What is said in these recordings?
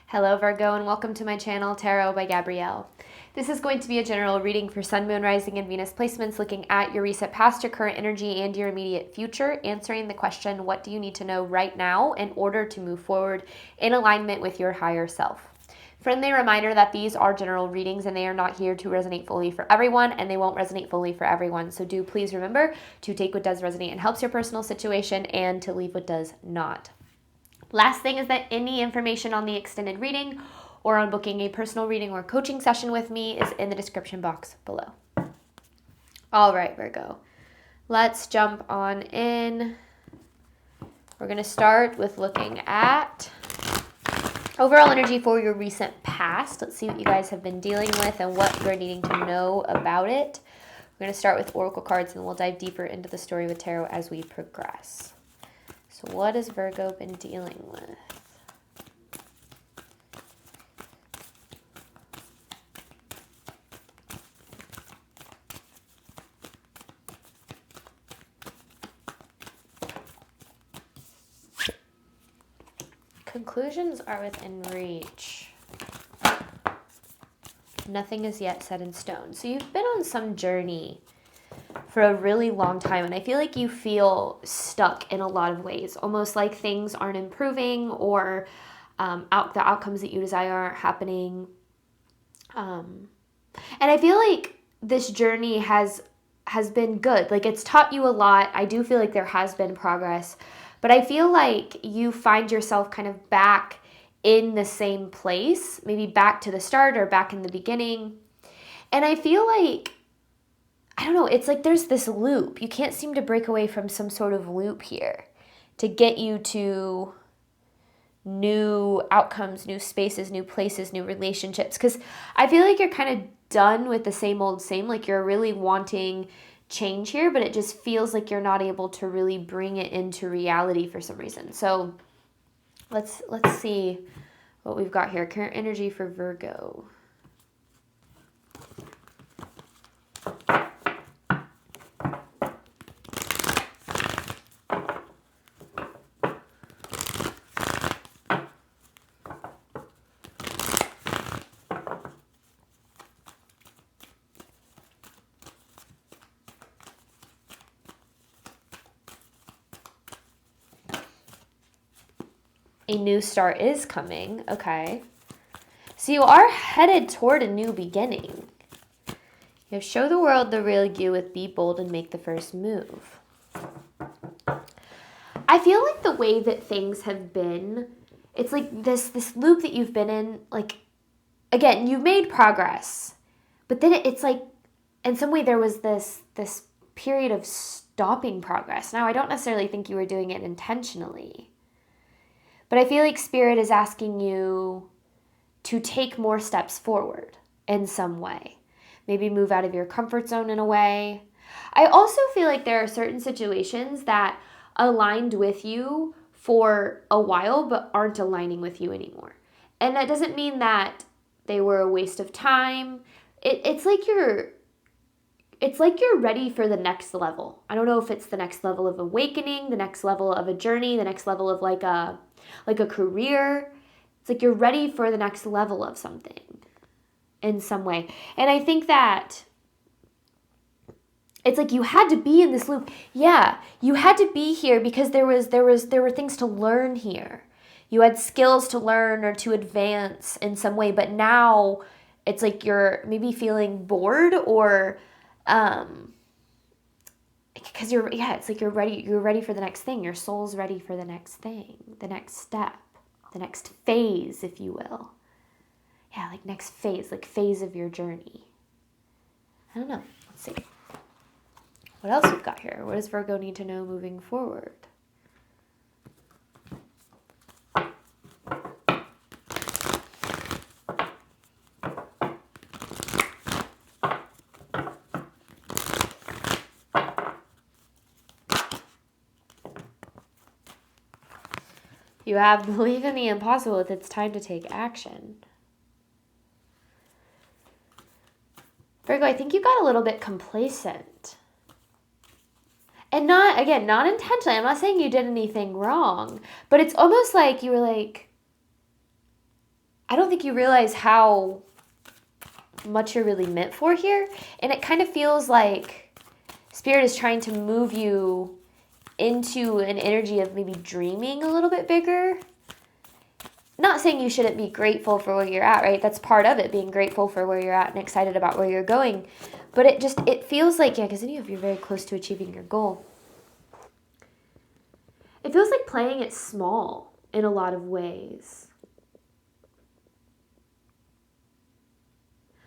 Hello Virgo and welcome to my channel, Tarot by Gabrielle. This is going to be a general reading for Sun, Moon, Rising, and Venus placements looking at your recent past, your current energy, and your immediate future, answering the question, what do you need to know right now in order to move forward in alignment with your higher self? Friendly reminder that these are general readings and they are not here to resonate fully for everyone, and they won't resonate fully for everyone. So do please remember to take what does resonate and helps your personal situation and to leave what does not. Last thing is that any information on the extended reading or on booking a personal reading or coaching session with me is in the description box below. All right, Virgo, let's jump on in. We're going to start with looking at overall energy for your recent past. Let's see what you guys have been dealing with and what you're needing to know about it. We're going to start with oracle cards and then we'll dive deeper into the story with tarot as we progress. So what has Virgo been dealing with? Conclusions are within reach. Nothing is yet set in stone. So you've been on some journey for a really long time, and I feel like you feel stuck in a lot of ways, almost like things aren't improving or the outcomes that you desire aren't happening. And I feel like this journey has been good. Like, it's taught you a lot. I do feel like there has been progress, but I feel like you find yourself kind of back in the same place, maybe back to the start or back in the beginning. And I feel like, I don't know, it's like there's this loop. You can't seem to break away from some sort of loop here to get you to new outcomes, new spaces, new places, new relationships. Because I feel like you're kind of done with the same old same. Like, you're really wanting change here, but it just feels like you're not able to really bring it into reality for some reason. So let's see what we've got here. Current energy for Virgo. A new start is coming. Okay. So you are headed toward a new beginning. You have show the world the real you with be bold and make the first move. I feel like the way that things have been, it's like this loop that you've been in, like, again, you've made progress, but then it's like, in some way there was this period of stopping progress. Now, I don't necessarily think you were doing it intentionally, but I feel like Spirit is asking you to take more steps forward in some way. Maybe move out of your comfort zone in a way. I also feel like there are certain situations that aligned with you for a while but aren't aligning with you anymore. And that doesn't mean that they were a waste of time. It's like you're ready for the next level. I don't know if it's the next level of awakening, the next level of a journey, the next level of like a career. It's like you're ready for the next level of something in some way. And I think that it's like you had to be in this loop. Yeah, you had to be here because there were things to learn here. You had skills to learn or to advance in some way, but now it's like you're maybe feeling bored or because it's like you're ready for the next thing. Your soul's ready for the next thing, the next step, the next phase, if you will. Yeah, like next phase, like phase of your journey. I don't know. Let's see. What else we've got here? What does Virgo need to know moving forward? You have believe in the impossible. It's time to take action. Virgo, I think you got a little bit complacent. And not intentionally. I'm not saying you did anything wrong, but it's almost like you were like, I don't think you realize how much you're really meant for here. And it kind of feels like Spirit is trying to move you into an energy of maybe dreaming a little bit bigger. Not saying you shouldn't be grateful for where you're at, right? That's part of it, being grateful for where you're at and excited about where you're going. But it feels like, yeah, because you're very close to achieving your goal. It feels like playing it small in a lot of ways.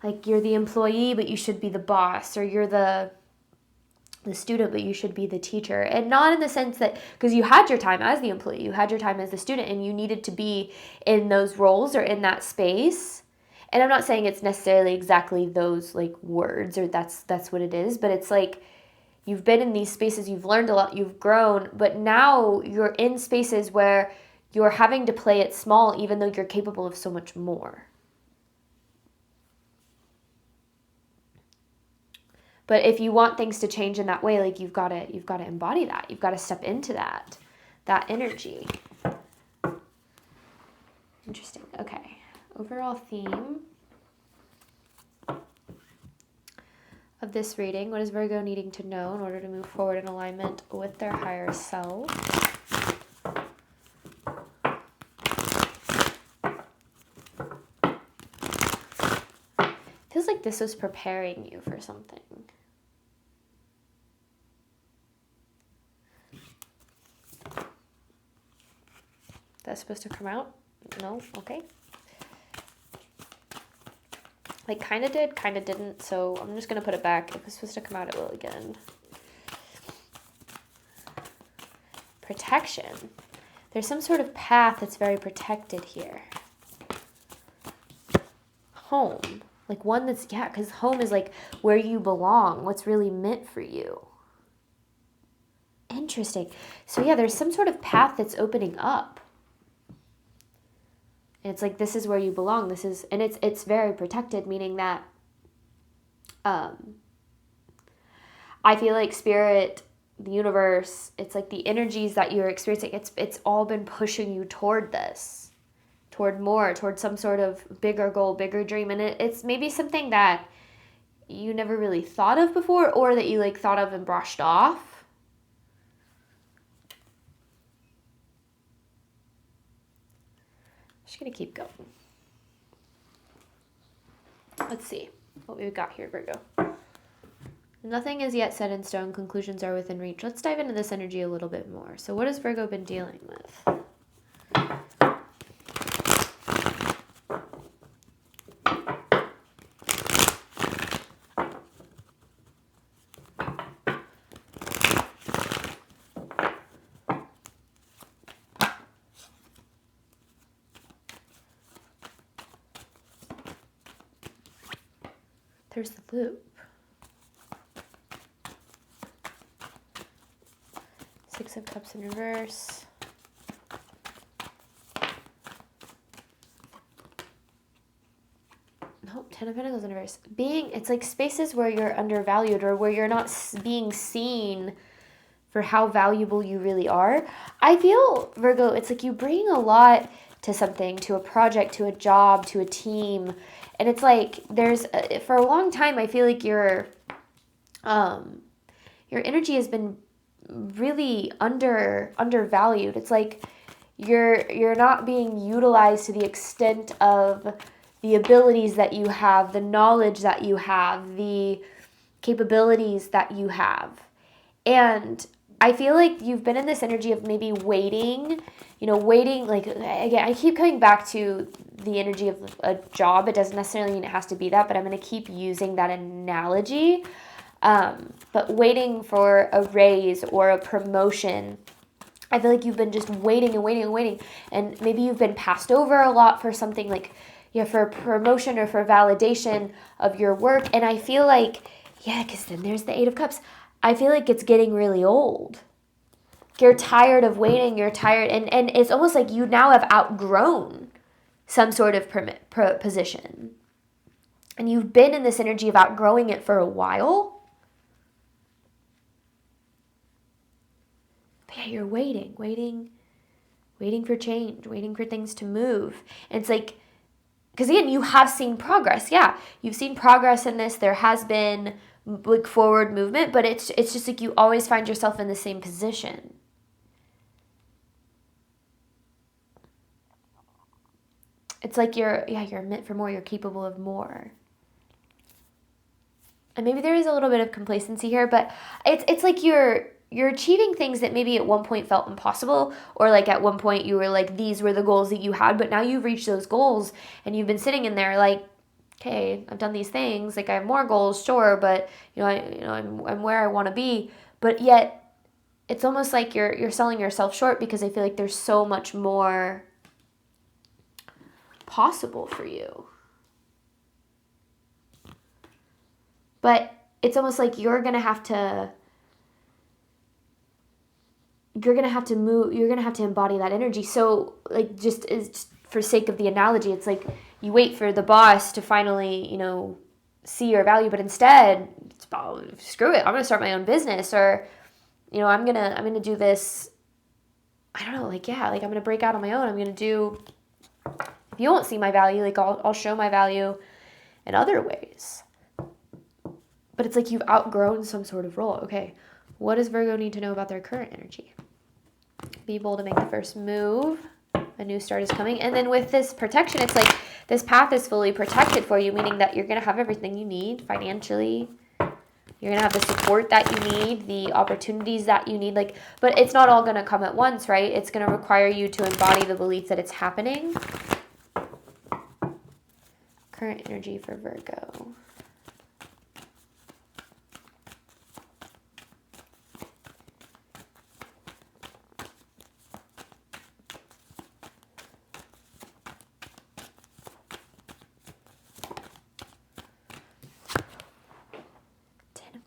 Like you're the employee, but you should be the boss, or you're the student, but you should be the teacher. And not in the sense that, because you had your time as the employee, you had your time as the student, and you needed to be in those roles or in that space. And I'm not saying it's necessarily exactly those like words or that's what it is, but it's like you've been in these spaces, you've learned a lot, you've grown, but now you're in spaces where you're having to play it small even though you're capable of so much more. But if you want things to change in that way, like you've got to embody that. You've got to step into that energy. Interesting. Okay. Overall theme of this reading. What is Virgo needing to know in order to move forward in alignment with their higher self? Feels like this was preparing you for something. That's supposed to come out? No? Okay. Like, kind of did, kind of didn't, so I'm just going to put it back. If it's supposed to come out, it will again. Protection. There's some sort of path that's very protected here. Home. Like, one that's, yeah, because home is, like, where you belong, what's really meant for you. Interesting. So, yeah, there's some sort of path that's opening up. And it's like, this is where you belong. This is, and it's very protected, meaning that I feel like Spirit, the universe, it's like the energies that you're experiencing, it's all been pushing you toward this, toward more, toward some sort of bigger goal, bigger dream. And it's maybe something that you never really thought of before, or that you like thought of and brushed off. Just gonna keep going. Let's see what we've got here, Virgo. Nothing is yet set in stone. Conclusions are within reach. Let's dive into this energy a little bit more. So what has Virgo been dealing with? There's the loop. 6 of Cups in reverse. Nope, 10 of Pentacles in reverse. It's like spaces where you're undervalued or where you're not being seen for how valuable you really are. I feel, Virgo, it's like you bring a lot to something, to a project, to a job, to a team. And it's like for a long time, I feel like your energy has been really undervalued. It's like you're not being utilized to the extent of the abilities that you have, the knowledge that you have, the capabilities that you have. And I feel like you've been in this energy of maybe waiting, like, again, I keep coming back to the energy of a job. It doesn't necessarily mean it has to be that, but I'm going to keep using that analogy. But waiting for a raise or a promotion, I feel like you've been just waiting and waiting and waiting. And maybe you've been passed over a lot for something like, for promotion or for validation of your work. And I feel like, because then there's the 8 of Cups. I feel like it's getting really old. You're tired of waiting. You're tired. And it's almost like you now have outgrown some sort of position. And you've been in this energy of outgrowing it for a while. But you're waiting for change, waiting for things to move. And it's like because again, you have seen progress. Yeah, you've seen progress in this. There has been like forward movement, but it's just like you always find yourself in the same position. It's like you're meant for more. You're capable of more. And maybe there is a little bit of complacency here, but it's like you're achieving things that maybe at one point felt impossible, or like at one point you were like, these were the goals that you had, but now you've reached those goals and you've been sitting in there like, okay, I've done these things, like I have more goals, sure, but I'm where I want to be, but yet it's almost like you're selling yourself short, because I feel like there's so much more possible for you. But it's almost like you're going to have to move, you're going to have to embody that energy. So like, just for sake of the analogy, it's like you wait for the boss to finally, see your value, but instead, screw it, I'm going to start my own business, or, I'm going to do this, I don't know, I'm going to break out on my own. I'm going to do, if you won't see my value, like I'll show my value in other ways. But it's like you've outgrown some sort of role. Okay, what does Virgo need to know about their current energy? Be bold to make the first move. A new start is coming. And then with this protection, it's like this path is fully protected for you, meaning that you're going to have everything you need financially. You're going to have the support that you need, the opportunities that you need. But it's not all going to come at once, right? It's going to require you to embody the belief that it's happening. Current energy for Virgo.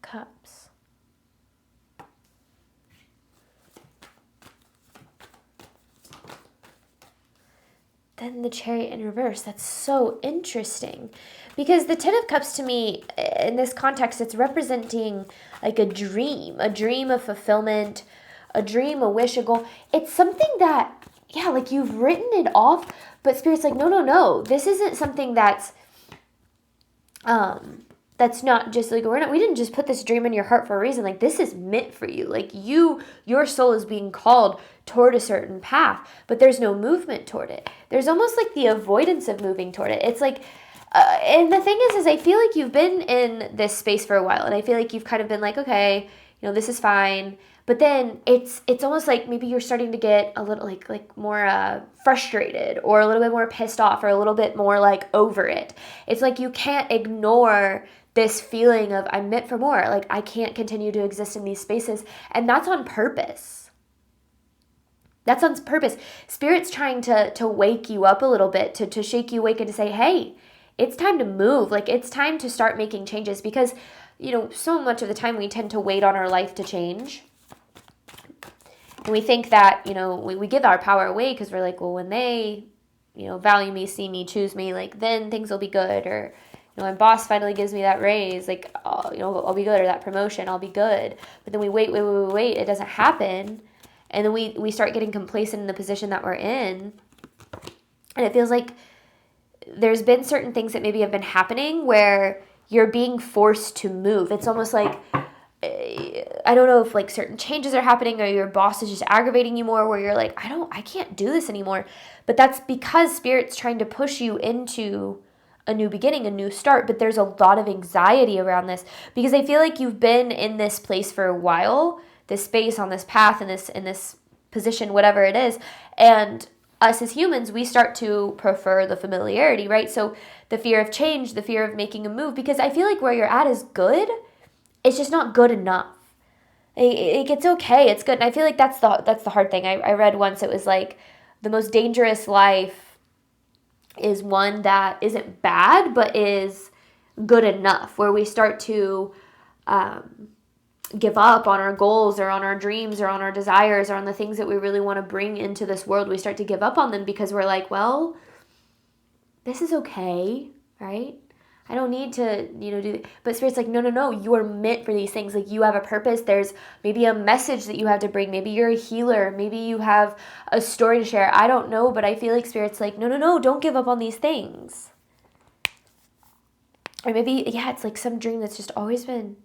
Cups. Then the Chariot in reverse. That's so interesting, because the Ten of Cups to me in this context, it's representing like a dream of fulfillment, a dream, a wish, a goal. It's something that, like you've written it off, but Spirit's like, no, this isn't something that's not just like, we didn't just put this dream in your heart for a reason. Like, this is meant for you. Like, your soul is being called toward a certain path, but there's no movement toward it. There's almost like the avoidance of moving toward it. It's like, and the thing is I feel like you've been in this space for a while, and I feel like you've kind of been like, okay, this is fine. But then it's almost like maybe you're starting to get a little like more frustrated, or a little bit more pissed off, or a little bit more like over it. It's like you can't ignore this feeling of I'm meant for more. Like, I can't continue to exist in these spaces. And that's on purpose. That's on purpose. Spirit's trying to wake you up a little bit, to shake you awake, and to say, hey, it's time to move. Like, it's time to start making changes, because, so much of the time we tend to wait on our life to change. And we think that, we give our power away, because we're like, well, when they, value me, see me, choose me, like, then things will be good. Or, my boss finally gives me that raise, like, I'll be good, or that promotion, I'll be good. But then we wait, it doesn't happen. And then we start getting complacent in the position that we're in. And it feels like there's been certain things that maybe have been happening where you're being forced to move. It's almost like, I don't know if like certain changes are happening, or your boss is just aggravating you more, where you're like, I can't do this anymore. But that's because Spirit's trying to push you into a new beginning, a new start. But there's a lot of anxiety around this, because I feel like you've been in this place for a while, this space, on this path, in this position, whatever it is. And us as humans, we start to prefer the familiarity, right? So the fear of change, the fear of making a move, because I feel like where you're at is good. It's just not good enough. It's okay. It's good. And I feel like that's the hard thing. I read once, it was like, the most dangerous life is one that isn't bad, but is good enough, where we start to give up on our goals, or on our dreams, or on our desires, or on the things that we really want to bring into this world. We start to give up on them, because we're like, well, this is okay, right? I don't need to, do it. But Spirit's like, no, you are meant for these things. Like, you have a purpose. There's maybe a message that you have to bring. Maybe you're a healer. Maybe you have a story to share. I don't know, but I feel like Spirit's like, no, don't give up on these things. Or maybe, yeah, it's like some dream that's just always been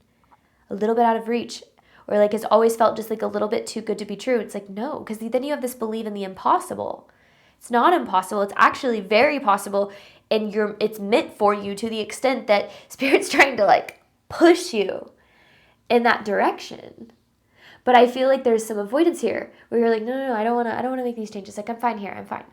a little bit out of reach, or like has always felt just like a little bit too good to be true. It's like, no, because then you have this belief in the impossible. It's not impossible. It's actually very possible, and it's meant for you to the extent that Spirit's trying to like push you in that direction. But I feel like there's some avoidance here where you're like, no, I don't want to make these changes. Like, I'm fine here. I'm fine.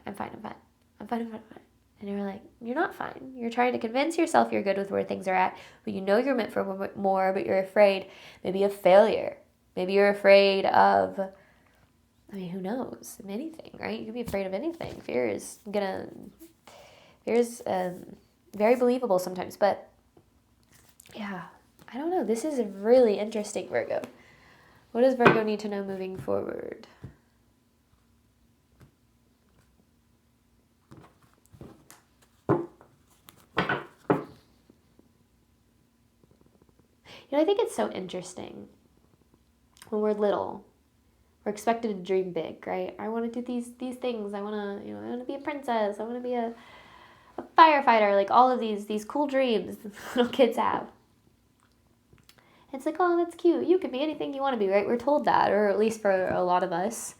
And you're like, you're not fine. You're trying to convince yourself you're good with where things are at, but you know you're meant for more, but you're afraid maybe of failure. Maybe you're afraid of, I mean, who knows? Anything, right? You can be afraid of anything. Fear is very believable sometimes, but yeah, I don't know. This is really interesting, Virgo. What does Virgo need to know moving forward? You know, I think it's so interesting. When we're little, we're expected to dream big, right? I want to do these things. I want to, I want to be a princess. I want to be a firefighter. Like all of these cool dreams little kids have. It's like, oh, that's cute. You can be anything you want to be, right? We're told that, or at least for a lot of us,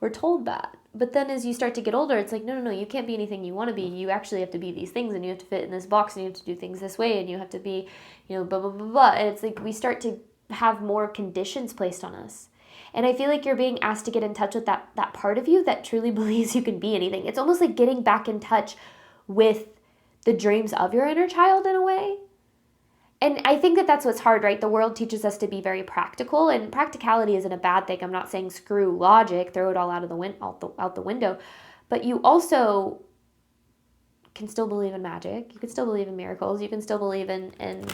we're told that. But then as you start to get older, it's like, no, you can't be anything you want to be. You actually have to be these things, and you have to fit in this box, and you have to do things this way, and you have to be, blah, blah, blah, blah. And it's like we start to have more conditions placed on us. And I feel like you're being asked to get in touch with that part of you that truly believes you can be anything. It's almost like getting back in touch with the dreams of your inner child in a way. And I think that's what's hard, right? The world teaches us to be very practical, and practicality isn't a bad thing. I'm not saying screw logic, throw it all out the window. But you also can still believe in magic. You can still believe in miracles. You can still believe in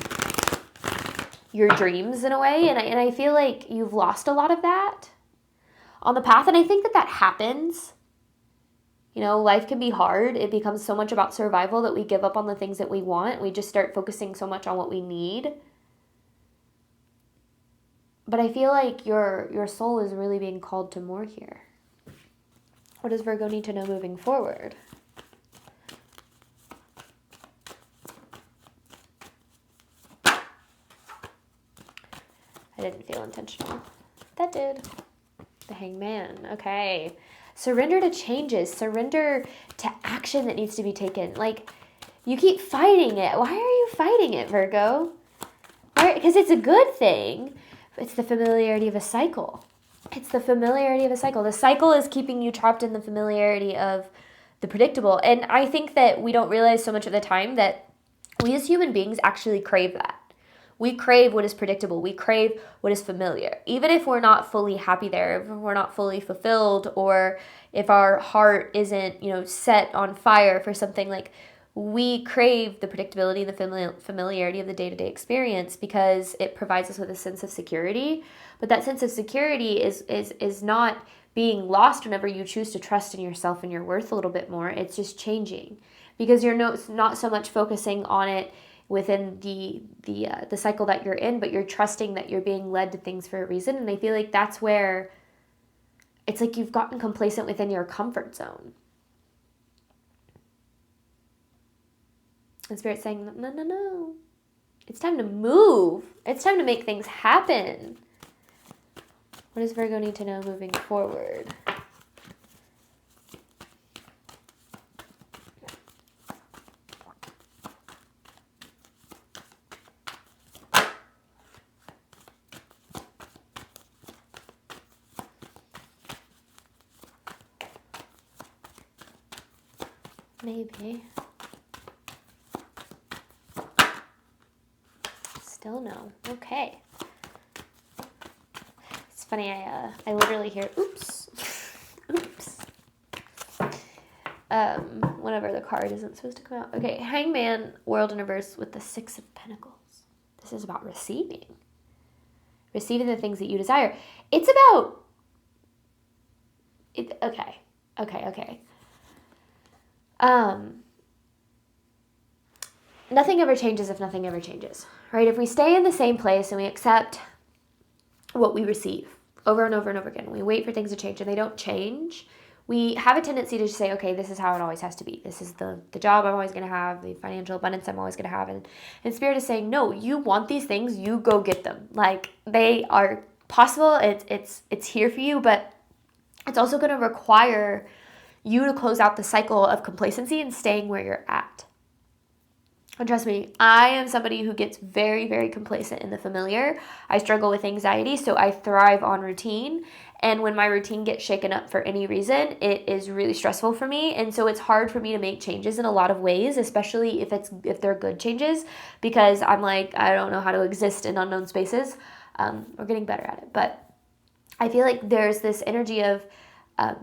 your dreams in a way. And I feel like you've lost a lot of that on the path. And I think that happens. Life can be hard. It becomes so much about survival that we give up on the things that we want. We just start focusing so much on what we need. But I feel like your soul is really being called to more here. What does Virgo need to know moving forward? I didn't feel intentional. That did. The Hangman. Okay. Surrender to changes. Surrender to action that needs to be taken. Like, you keep fighting it. Why are you fighting it, Virgo? Because it's a good thing. It's the familiarity of a cycle. The cycle is keeping you trapped in the familiarity of the predictable. And I think that we don't realize so much of the time that we as human beings actually crave that. We crave what is predictable. We crave what is familiar. Even if we're not fully happy there, if we're not fully fulfilled, or if our heart isn't, set on fire for something, like we crave the predictability, the familiarity of the day-to-day experience because it provides us with a sense of security. But that sense of security is not being lost whenever you choose to trust in yourself and your worth a little bit more. It's just changing because you're not so much focusing on it within the cycle that you're in, but you're trusting that you're being led to things for a reason. And I feel like that's where it's like you've gotten complacent within your comfort zone. And Spirit's saying, no. It's time to move. It's time to make things happen. What does Virgo need to know moving forward? Maybe. Still no. Okay. It's funny, I literally hear, oops. Whenever the card isn't supposed to come out. Okay, Hangman, World Universe with the Six of Pentacles. This is about receiving. Receiving the things that you desire. It's about... Okay. Nothing ever changes if nothing ever changes, right? If we stay in the same place and we accept what we receive over and over and over again, we wait for things to change and they don't change, we have a tendency to say, okay, this is how it always has to be. This is the job I'm always going to have, the financial abundance I'm always going to have. And Spirit is saying, no, you want these things, you go get them. Like, they are possible. It's here for you, but it's also going to require you to close out the cycle of complacency and staying where you're at. And trust me, I am somebody who gets very, very complacent in the familiar. I struggle with anxiety, so I thrive on routine. And when my routine gets shaken up for any reason, it is really stressful for me. And so it's hard for me to make changes in a lot of ways, especially if they're good changes, because I'm like, I don't know how to exist in unknown spaces. We're getting better at it. But I feel like there's this energy of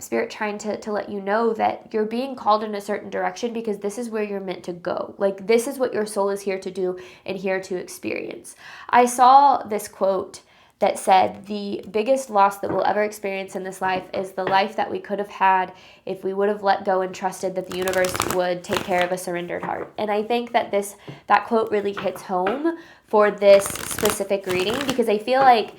Spirit trying to let you know that you're being called in a certain direction because this is where you're meant to go. Like, this is what your soul is here to do and here to experience. I saw this quote that said, the biggest loss that we'll ever experience in this life is the life that we could have had if we would have let go and trusted that the universe would take care of a surrendered heart. And I think that that quote really hits home for this specific reading, because I feel like,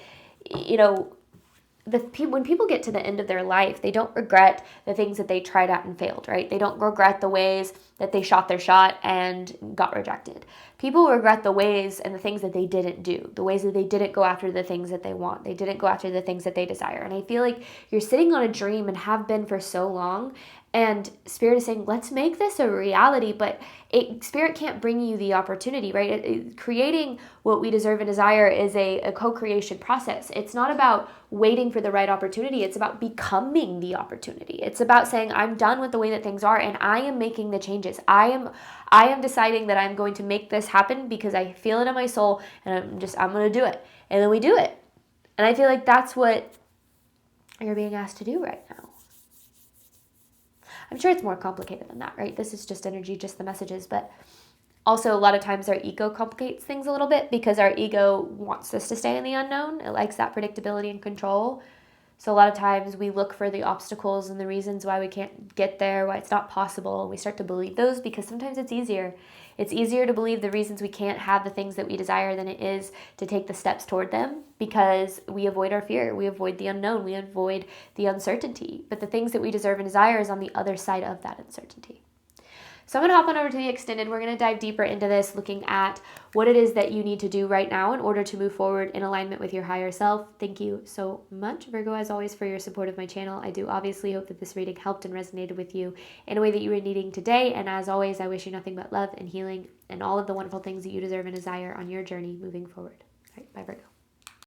when people get to the end of their life, they don't regret the things that they tried out and failed, right? They don't regret the ways that they shot their shot and got rejected. People regret the ways and the things that they didn't do, the ways that they didn't go after the things that they want. They didn't go after the things that they desire. And I feel like you're sitting on a dream and have been for so long, and Spirit is saying, let's make this a reality, but Spirit can't bring you the opportunity, right? Creating what we deserve and desire is a co-creation process. It's not about waiting for the right opportunity. It's about becoming the opportunity. It's about saying, I'm done with the way that things are, and I am making the changes. I am deciding that I'm going to make this happen because I feel it in my soul, and I'm going to do it. And then we do it. And I feel like that's what you're being asked to do right now. I'm sure it's more complicated than that, right? This is just energy, just the messages. But also, a lot of times our ego complicates things a little bit because our ego wants us to stay in the unknown. It likes that predictability and control. So a lot of times we look for the obstacles and the reasons why we can't get there, why it's not possible. And we start to believe those because sometimes it's easier. It's easier to believe the reasons we can't have the things that we desire than it is to take the steps toward them, because we avoid our fear. We avoid the unknown. We avoid the uncertainty. But the things that we deserve and desire is on the other side of that uncertainty. So I'm going to hop on over to the extended. We're going to dive deeper into this, looking at what it is that you need to do right now in order to move forward in alignment with your higher self. Thank you so much, Virgo, as always, for your support of my channel. I do obviously hope that this reading helped and resonated with you in a way that you were needing today. And as always, I wish you nothing but love and healing and all of the wonderful things that you deserve and desire on your journey moving forward. All right, bye, Virgo.